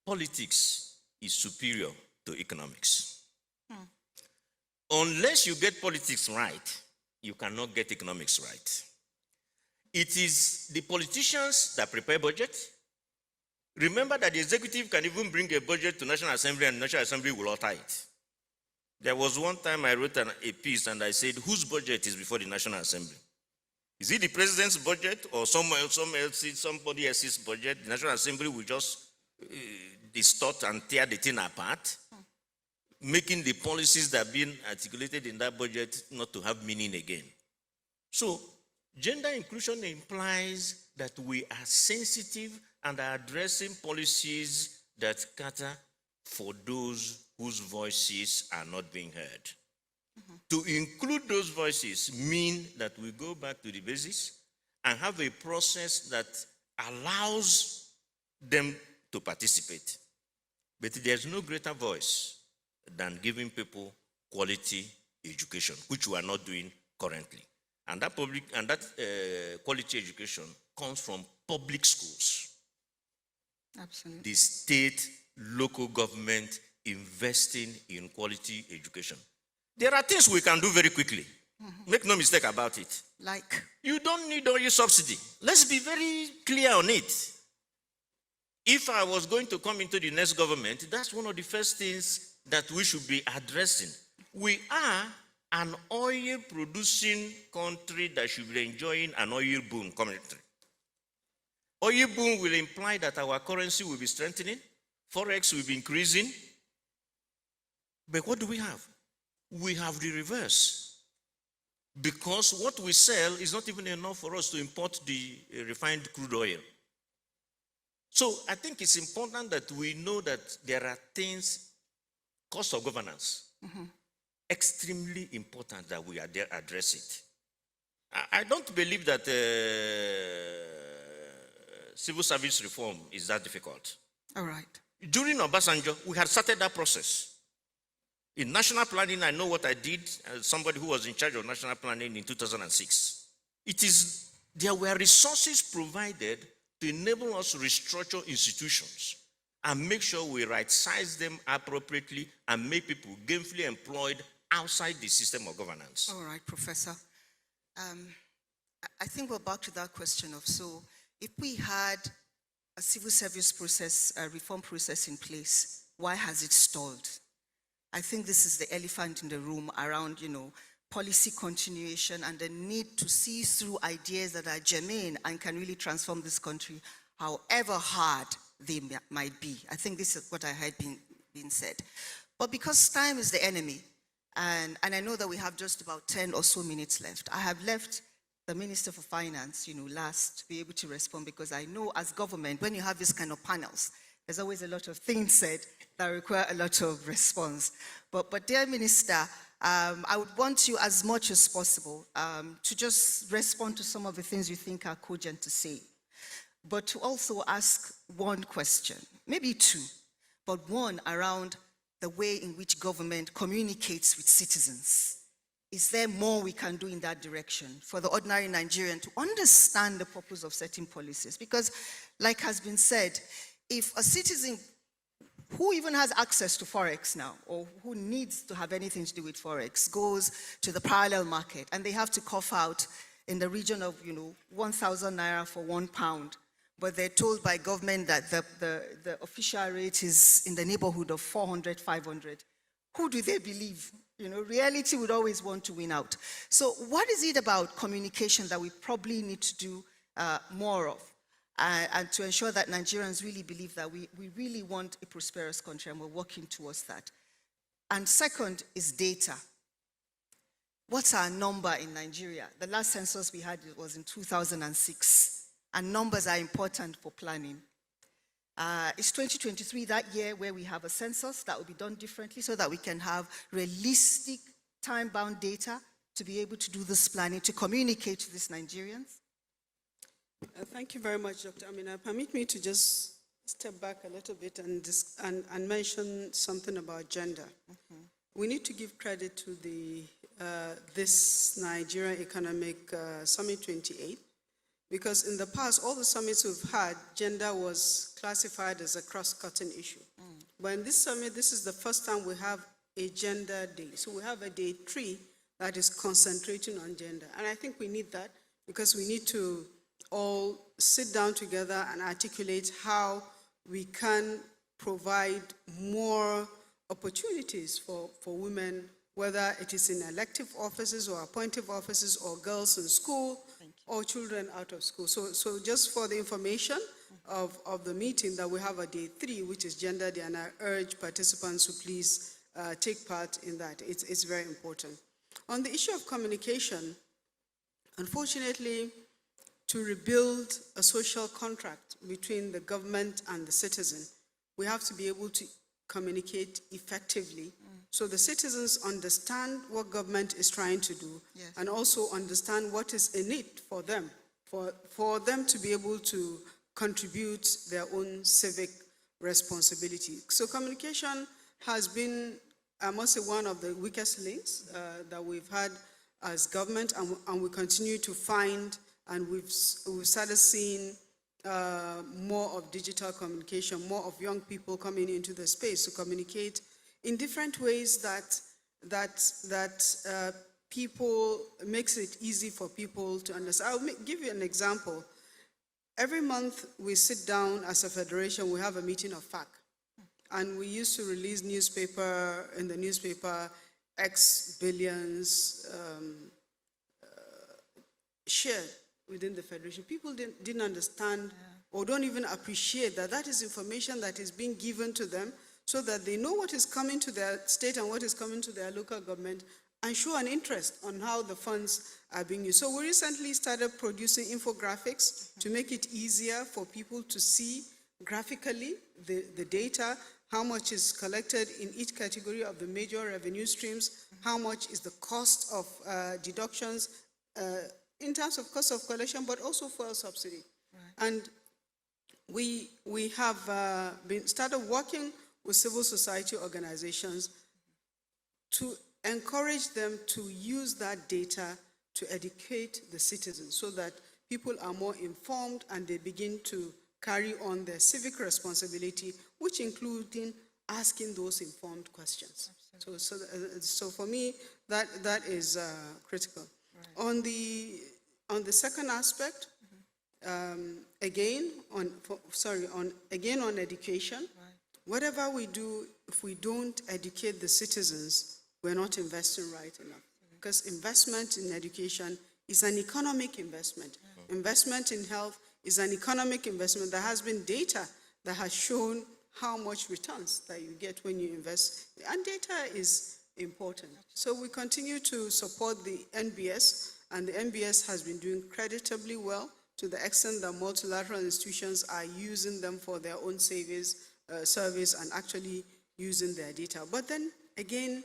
politics is superior to economics. Unless you get politics right, you cannot get economics right. It is the politicians that prepare budget. Remember that the executive can even bring a budget to National Assembly and National Assembly will alter it. There was one time I wrote a piece and I said, whose budget is before the National Assembly? Is it the president's budget or somebody else's budget? The National Assembly will just distort and tear the thing apart, making the policies that are being articulated in that budget not to have meaning again. So, gender inclusion implies that we are sensitive and are addressing policies that cater for those whose voices are not being heard. To include those voices mean that we go back to the basis and have a process that allows them to participate. But there's no greater voice than giving people quality education, which we are not doing currently. And that quality education comes from public schools. Absolutely. The state, local government investing in quality education. There are things we can do very quickly. Make no mistake about it. Like? You don't need all your subsidy. Let's be very clear on it. If I was going to come into the next government, that's one of the first things that we should be addressing. We are an oil-producing country that should be enjoying an oil boom currently. Oil boom will imply that our currency will be strengthening, forex will be increasing. But what do we have? We have the reverse. Because what we sell is not even enough for us to import the refined crude oil. So I think it's important that we know that there are things, cost of governance, extremely important that we address it. I don't believe that civil service reform is that difficult. All right. During Obasanjo, we had started that process. In national planning, I know what I did as somebody who was in charge of national planning in 2006. There were resources provided to enable us to restructure institutions and make sure we right-size them appropriately and make people gainfully employed outside the system of governance. All right, Professor. I think we're back to that question of, so if we had a civil service process, a reform process in place, why has it stalled? I think this is the elephant in the room around, policy continuation and the need to see through ideas that are germane and can really transform this country, however hard they might be. I think this is what I heard being said. But because time is the enemy, and I know that we have just about 10 or so minutes left, I have left the Minister for Finance, last to be able to respond, because I know as government, when you have this kind of panels, there's always a lot of things said that require a lot of response. But dear Minister, I would want you as much as possible to just respond to some of the things you think are cogent to say. but to also ask one question, maybe two, but one around the way in which government communicates with citizens. Is there more we can do in that direction for the ordinary Nigerian to understand the purpose of setting policies? Because, like has been said, if a citizen who even has access to Forex now, or who needs to have anything to do with Forex, goes to the parallel market and they have to cough out in the region of, 1,000 naira for £1, but they're told by government that the official rate is in the neighborhood of 400, 500. Who do they believe? Reality would always want to win out. So what is it about communication that we probably need to do more of? And to ensure that Nigerians really believe that we really want a prosperous country and we're working towards that. And second is data. What's our number in Nigeria? The last census we had was in 2006, and numbers are important for planning. It's 2023, that year, where we have a census that will be done differently so that we can have realistic time-bound data to be able to do this planning, to communicate to these Nigerians. Thank you very much, Dr. Amina. Permit me to just step back a little bit and mention something about gender. We need to give credit to this Nigerian Economic Summit 28, because in the past, all the summits we've had, gender was classified as a cross-cutting issue. But in this summit, this is the first time we have a gender day. So we have a day 3 that is concentrating on gender. And I think we need that because we need to all sit down together and articulate how we can provide more opportunities for women, whether it is in elective offices or appointive offices or girls in school or children out of school. So just for the information of the meeting, that we have a day 3, which is gender day, and I urge participants to please take part in that. It's very important. On the issue of communication, unfortunately, to rebuild a social contract between the government and the citizen, we have to be able to communicate effectively so the citizens understand what government is trying to do, and also understand what is in it for them, for them to be able to contribute their own civic responsibility. So communication has been, I must say, one of the weakest links that we've had as government, and we continue to find. And we've started seeing more of digital communication, more of young people coming into the space to communicate in different ways that people makes it easy for people to understand. I'll give you an example. Every month we sit down as a federation, we have a meeting of FAC, and we used to release in the newspaper, X billions shared within the federation. People didn't understand or don't even appreciate that is information that is being given to them so that they know what is coming to their state and what is coming to their local government, and show an interest on how the funds are being used. So we recently started producing infographics to make it easier for people to see graphically the data, how much is collected in each category of the major revenue streams, how much is the cost of deductions, in terms of cost of collection, but also fuel subsidy. Right. And we have started working with civil society organizations to encourage them to use that data to educate the citizens so that people are more informed and they begin to carry on their civic responsibility, which including asking those informed questions. So for me, that is critical. Right. On the second aspect, again on education. Right. Whatever we do, if we don't educate the citizens, we're not investing right enough. Because investment in education is an economic investment. Investment in health is an economic investment. There has been data that has shown how much returns that you get when you invest, and data is important. So we continue to support the NBS, and the NBS has been doing creditably well to the extent that multilateral institutions are using them for their own service and actually using their data. But then again,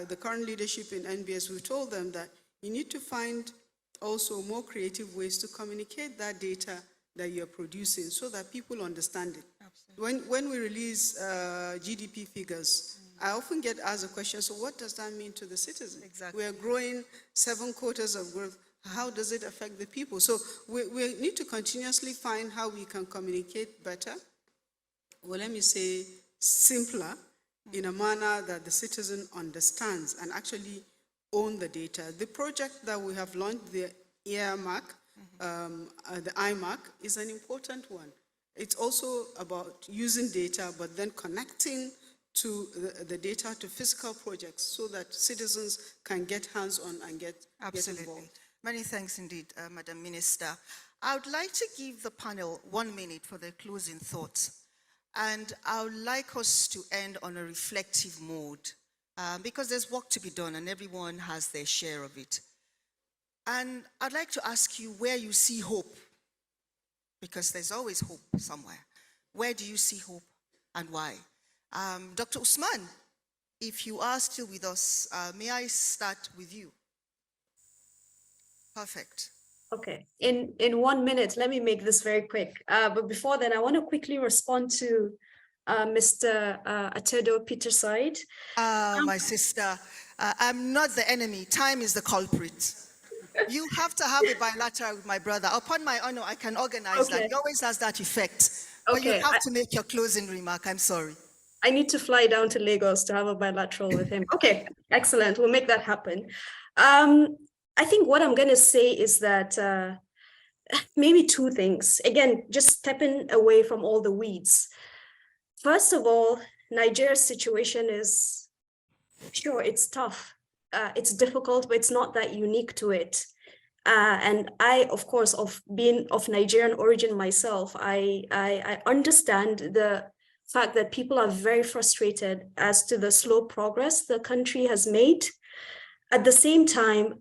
the current leadership in NBS, we've told them that you need to find also more creative ways to communicate that data that you're producing so that people understand it. When we release GDP figures, I often get asked a question, so what does that mean to the citizen? Exactly. We are growing 7 quarters of growth. How does it affect the people? So we need to continuously find how we can communicate better, well, let me say simpler, in a manner that the citizen understands and actually own the data. The project that we have launched, the earmark, the iMark, is an important one. It's also about using data, but then connecting to the data to fiscal projects so that citizens can get hands-on and get involved. Many thanks indeed, Madam Minister. I would like to give the panel 1 minute for their closing thoughts. And I would like us to end on a reflective mode because there's work to be done and everyone has their share of it. And I'd like to ask you where you see hope, because there's always hope somewhere. Where do you see hope and why? Dr. Usman, if you are still with us, may I start with you? Perfect. Okay, in 1 minute, let me make this very quick. But before then, I want to quickly respond to Mr. Atedo Peterside. My sister, I'm not the enemy. Time is the culprit. You have to have a bilateral with my brother. Upon my honor, I can organize that. It always has that effect. But you have to make your closing remark. I'm sorry. I need to fly down to Lagos to have a bilateral with him. Okay, excellent. We'll make that happen. I think what I'm going to say is that maybe 2 things. Again, just stepping away from all the weeds. First of all, Nigeria's situation is, sure, it's tough. It's difficult, but it's not that unique to it. And I, of course, being of Nigerian origin myself, I understand the fact that people are very frustrated as to the slow progress the country has made. At the same time,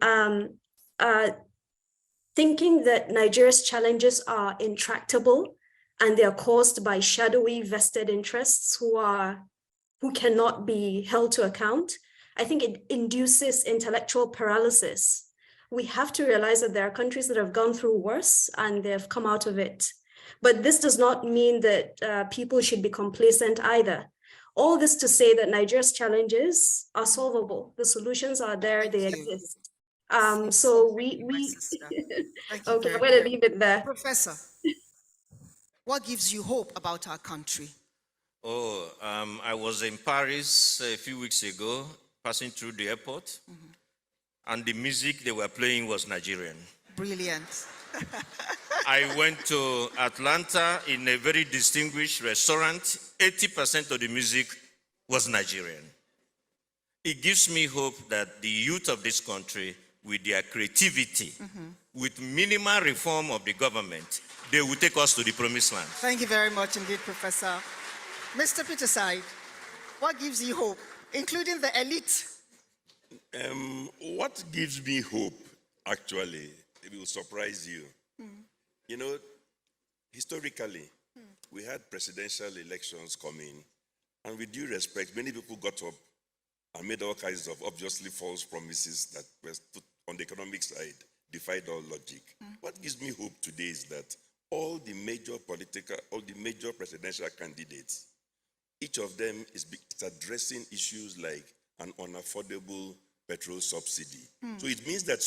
thinking that Nigeria's challenges are intractable and they are caused by shadowy vested interests who cannot be held to account, I think it induces intellectual paralysis. We have to realize that there are countries that have gone through worse and they have come out of it. But this does not mean that people should be complacent either. All this to say that Nigeria's challenges are solvable. The solutions are there, they exist. So we okay, I'm going to leave it there. Professor, what gives you hope about our country? I was in Paris a few weeks ago, passing through the airport, and the music they were playing was Nigerian. Brilliant. I went to Atlanta in a very distinguished restaurant. 80% of the music was Nigerian. It gives me hope that the youth of this country, with their creativity, with minimal reform of the government, they will take us to the promised land. Thank you very much indeed, Professor. Mr. Peterside, what gives you hope, including the elite? What gives me hope, actually, it will surprise you. You know, historically, we had presidential elections coming, and with due respect, many people got up and made all kinds of obviously false promises that were put on the economic side, defied all logic. What gives me hope today is that all the major presidential candidates, each of them is addressing issues like an unaffordable petrol subsidy. So it means that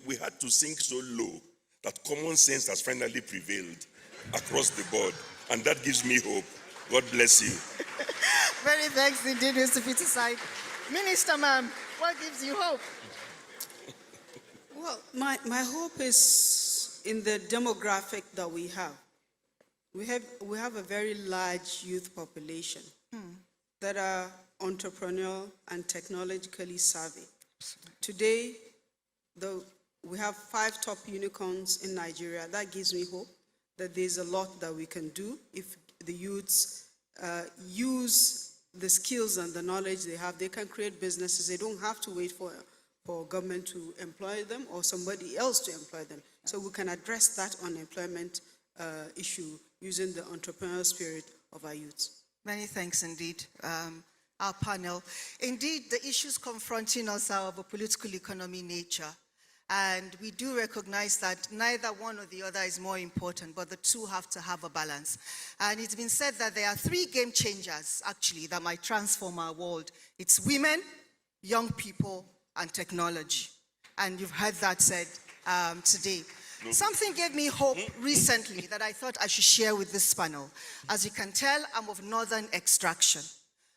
we had to sink so low that common sense has finally prevailed across the board. And that gives me hope. God bless you. Very thanks indeed, Mr. Peterside. Minister, ma'am, what gives you hope? Well, my hope is in the demographic that we have. We have a very large youth population that are entrepreneurial and technologically savvy. Today, we have 5 top unicorns in Nigeria. That gives me hope that there's a lot that we can do if the youths use the skills and the knowledge they have. They can create businesses. They don't have to wait for government to employ them or somebody else to employ them. So we can address that unemployment issue using the entrepreneurial spirit of our youths. Many thanks indeed, our panel. Indeed, the issues confronting us are of a political economy nature. And we do recognize that neither one or the other is more important, but the two have to have a balance. And it's been said that there are three game changers, actually, that might transform our world. It's women, young people, and technology. And you've heard that said today. Something gave me hope recently that I thought I should share with this panel. As you can tell, I'm of northern extraction.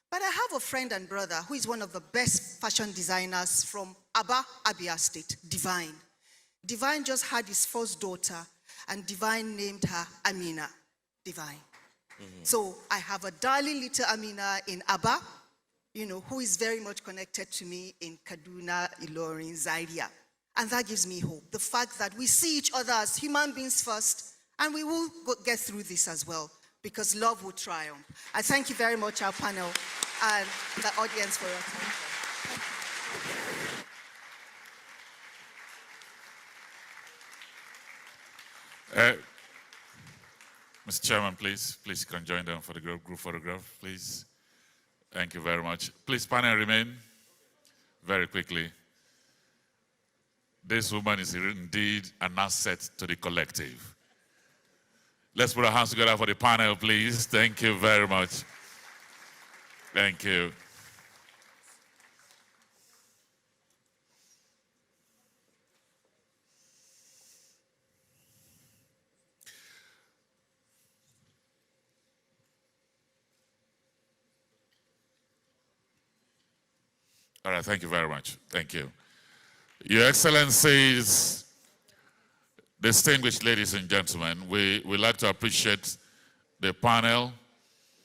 But I have a friend and brother who is one of the best fashion designers from Aba, Abia State, Divine. Divine just had his first daughter, and Divine named her Amina Divine. So I have a darling little Amina in Aba, who is very much connected to me in Kaduna, Ilorin, Zaria. And that gives me hope. The fact that we see each other as human beings first, and we will get through this as well, because love will triumph. I thank you very much, our panel, and the audience for your attention. Mr. Chairman, please you can join them for the group photograph, please. Thank you very much. Please, panel remain very quickly. This woman is indeed an asset to the collective. Let's put our hands together for the panel, please. Thank you very much. Thank you. All right, thank you very much. Thank you. Your Excellencies, distinguished ladies and gentlemen, we like to appreciate the panel